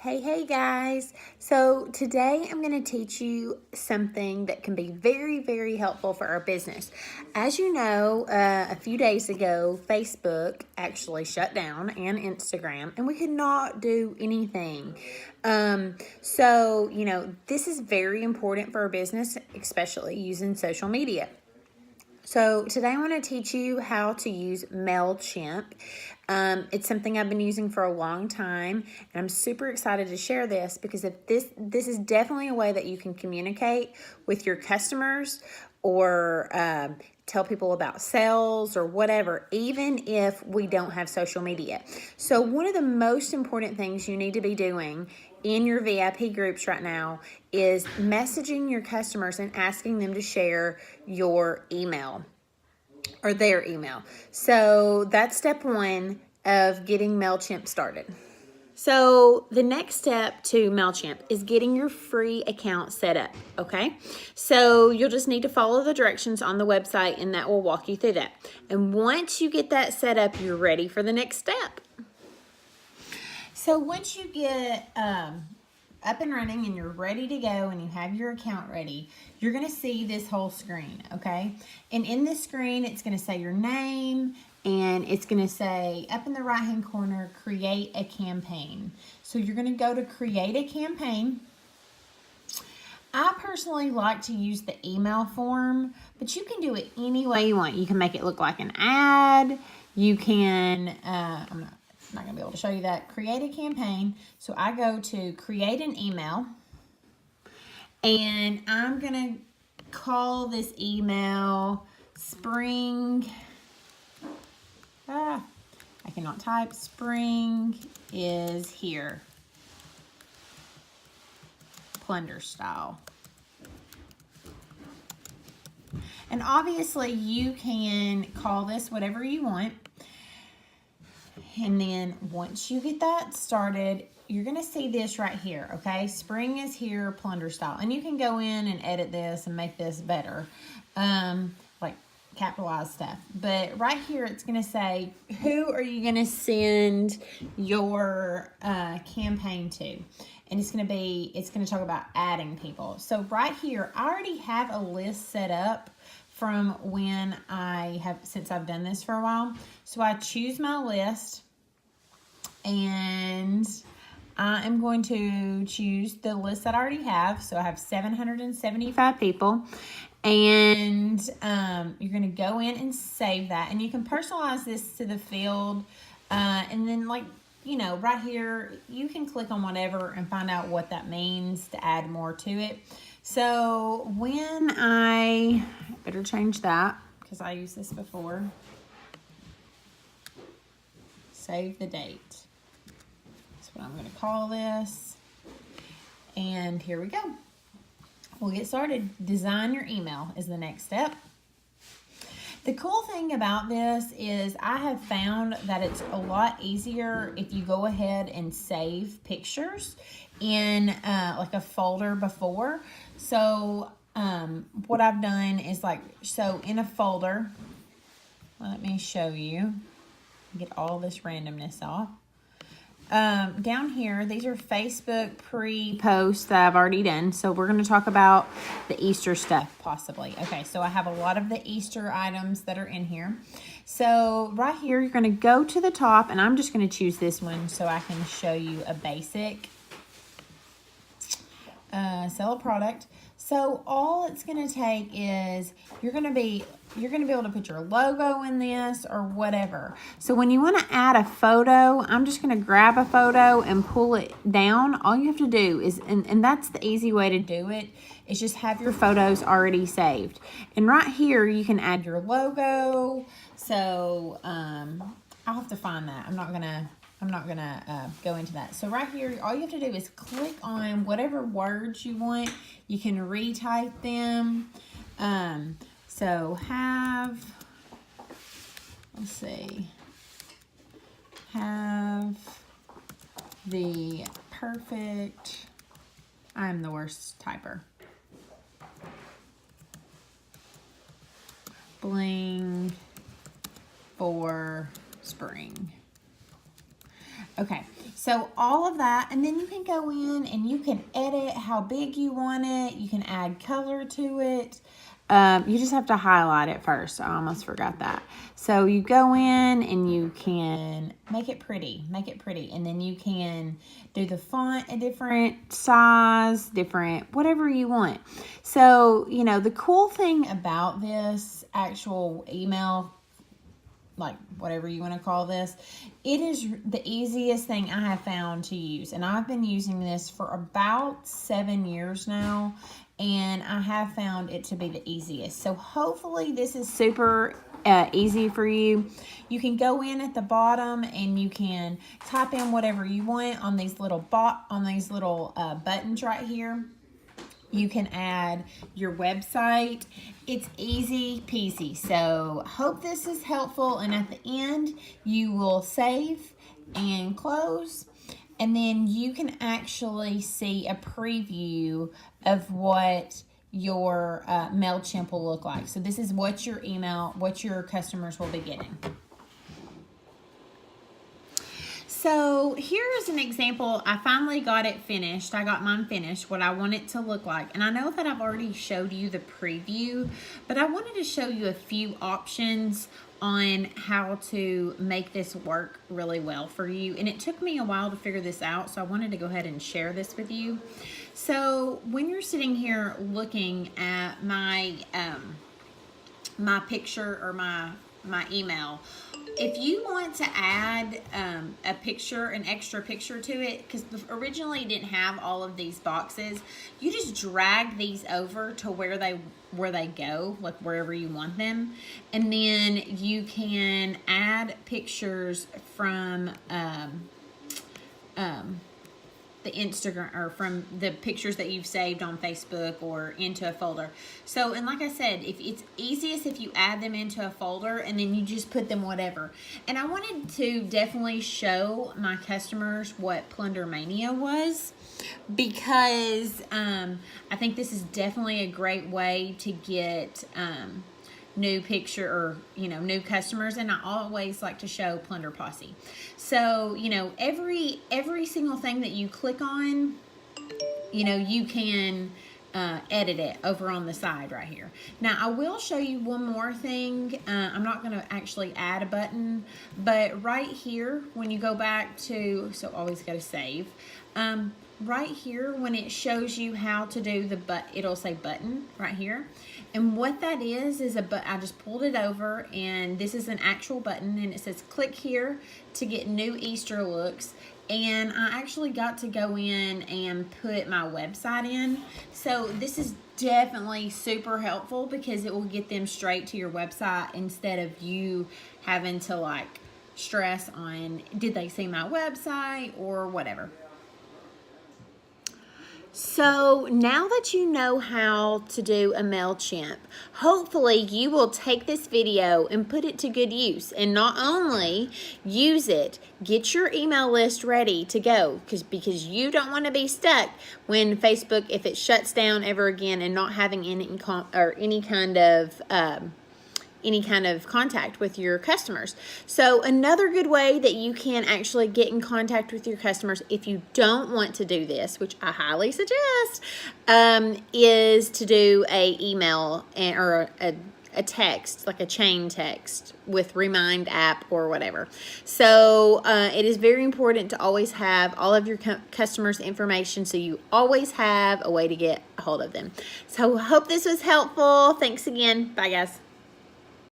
Hey guys. So today I'm going to teach you something that can be very helpful for our business. As you know, a few days ago, Facebook actually shut down and Instagram, and we could not do anything. This is very important for our business, especially using social media. So today I want to teach you how to use MailChimp. It's something I've been using for a long time, and I'm super excited to share this because if this is definitely a way that you can communicate with your customers or tell people about sales or whatever, even if we don't have social media. So one of the most important things you need to be doing in your VIP groups right now is messaging your customers and asking them to share your email or their email. So that's step one of getting MailChimp started. So the next step to MailChimp is getting your free account set up, okay? So you'll just need to follow the directions on the website and that will walk you through that. And once you get that set up, you're ready for the next step. So once you get up and running and you're ready to go and you have your account ready, you're going to see this whole screen, okay? And in this screen, it's going to say your name and it's going to say up in the right-hand corner, create a campaign. So you're going to go to create a campaign. I personally like to use the email form, but you can do it any way you want. You can make it look like an ad. You can, I'm not going to be able to show you that. Create a campaign. So I go to create an email and I'm going to call this email spring. I cannot type. Spring is here. Plunder style. And obviously you can call this whatever you want. And then once you get that started, you're going to see this right here, okay? Spring is here, Plunder style. And you can go in and edit this and make this better, like capitalize stuff. But right here, it's going to say, who are you going to send your campaign to? And it's going to talk about adding people. So right here, I already have a list set up from when since I've done this for a while. So I choose my list. And I am going to choose the list that I already have. So I have 775 people. And you're going to go in and save that. And you can personalize this to the field. And then right here, you can click on whatever and find out what that means to add more to it. So when I better change that because I used this before. Save the date. What I'm going to call this. And here we go. We'll get started. Design your email is the next step. The cool thing about this is I have found that it's a lot easier if you go ahead and save pictures in like a folder before. So what I've done is in a folder, let me show you, get all this randomness off. Down here, these are Facebook pre-posts that I've already done. So we're going to talk about the Easter stuff possibly. Okay, so I have a lot of the Easter items that are in here. So right here, you're going to go to the top, and I'm just going to choose this one so I can show you a basic sell a product. So all it's going to take is you're going to be able to put your logo in this or whatever. So when you want to add a photo, I'm just going to grab a photo and pull it down. All you have to do is, and that's the easy way to do it, is just have your photos already saved. And right here, you can add your logo. So I'll have to find that. I'm not gonna go into that. So right here, all you have to do is click on whatever words you want. You can retype them. So have the perfect, I'm the worst typer. Bling for spring. Okay, So all of that, and then you can go in and you can edit how big you want it. You can add color to it. You just have to highlight it first. I almost forgot that. So you go in and you can make it pretty. And then you can do the font a different size, different, whatever you want. So, you know, the cool thing about this actual email, like whatever you want to call this, it is the easiest thing I have found to use. And I've been using this for about 7 years now. And I have found it to be the easiest. So hopefully this is super easy for you. You can go in at the bottom and you can type in whatever you want on these little buttons right here. You can add your website. It's easy peasy. So hope this is helpful. And at the end, you will save and close. And then you can actually see a preview of what your MailChimp will look like. So this is what your customers will be getting. So here is an example. I finally got it finished. I got mine finished, what I want it to look like. And I know that I've already showed you the preview, but I wanted to show you a few options on how to make this work really well for you. And it took me a while to figure this out, so I wanted to go ahead and share this with you. So when you're sitting here looking at my my picture or my email, if you want to add a picture, an extra picture to it, because originally it didn't have all of these boxes, you just drag these over to where they go, like wherever you want them, and then you can add pictures from the Instagram or from the pictures that you've saved on Facebook or into a folder. So, and like I said, if it's easiest if you add them into a folder and then you just put them whatever. And I wanted to definitely show my customers what Plunder Mania was, because I think this is definitely a great way to get new picture or new customers. And I always like to show Plunder Posse. So every single thing that you click on, you can edit it over on the side right here. Now I will show you one more thing. I'm not going to actually add a button, but right here when you go back to, so always go to save, right here when it shows you how to do it'll say button right here. And what that is I just pulled it over, and this is an actual button, and it says click here to get new Easter looks. And I actually got to go in and put my website in. So this is definitely super helpful because it will get them straight to your website instead of you having to like stress on did they see my website or whatever. So now that you know how to do a MailChimp, hopefully you will take this video and put it to good use. And not only use it, get your email list ready to go, because you don't want to be stuck when Facebook, if it shuts down ever again and not having any kind of contact with your customers. So another good way that you can actually get in contact with your customers if you don't want to do this, which I highly suggest, is to do a email or a text, like a chain text with Remind app or whatever. So it is very important to always have all of your customers' information so you always have a way to get a hold of them. So hope this was helpful. Thanks again. Bye, guys.